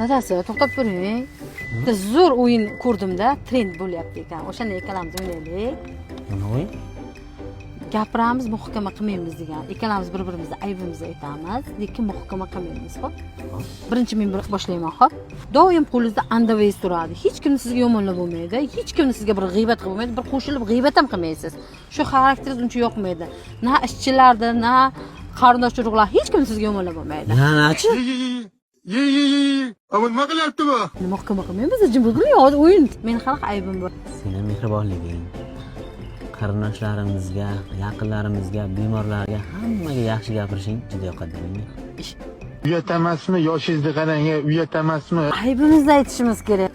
Dadasi, to'xtab turing. Biz zo'r o'yin ko'rdim-da, trend bo'lyapti ekan. O'shani ikkalamiz o'ynaylik. Nima o'yin? Gapiramiz, muhokama qilmaymiz degan. Ikkalamiz bir-birimizni aybimizni aytamiz, lekin muhokama qilmaymiz, xo'p? Birinchi men boshlayman, xo'p? Doim qo'lingizda andavay turadi. Hech kimni sizga yomonlab bo'lmaydi, hech kimni sizga bir g'iybat qilib bo'lmaydi, bir qo'shilib g'iybat ham qilmaysiz. Shu xarakteringiz uncha yoqmaydi. Na ishchilarda, na qarindosh urug'lar hech kim sizga yomonlab bo'lmaydi. Nachi? Ama nima qilyapti bu? Muhokama qilmaymiz, jim bo'ling, hozir o'yin. Men qanaqa aybim bor? Seni mehribonliging, qarindoshlarimizga, yaqinlarimizga, bemorlarga hammaga yaxshi gapirishing juda yoqadi menga. Uyat emasmi? Yoshingizni qarang, uyat emasmi? Aybimizni aytishimiz kerak.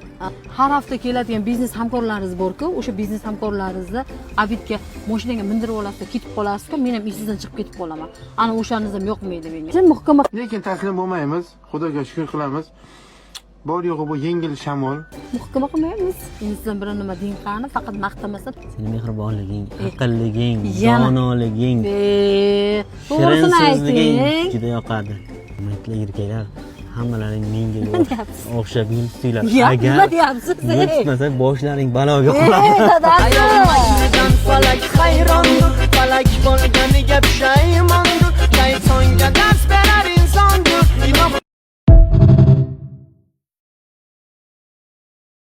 Har hafta keladigan biznes hamkorlaringiz bor-ku, o'sha biznes hamkorlaringizni obedga mashinaga mindirib olasiz, ketib qolasiz-ku, men ham ishingizdan chiqib ketib qolaman. Ana o'shaningiz ham yoqmaydi menga. Sen muhokama Lekin taslim bo'lmaymiz. Xudoga shukr qilamiz. Bor yo'g'i bu yengil shamol. muhokama qilmaymiz. Endi sizdan bir nima deyin qani, faqat maqtamasa. Seni mehribonliging, aqlliging, Yana. donoliging, To'g'risini shirin so'zliging ayting. juda yoqadi. Hurmatli erkaklar, hammalaring menga deyapsiz? o'xshab yuribsizlar. Ya, nima Agar deyapsiz? yurtmasa boshlaring baloga qoladi. Dadasi. Falak hayrondur, falak bo'lganiga pushaymondur. Shaytonga dars ber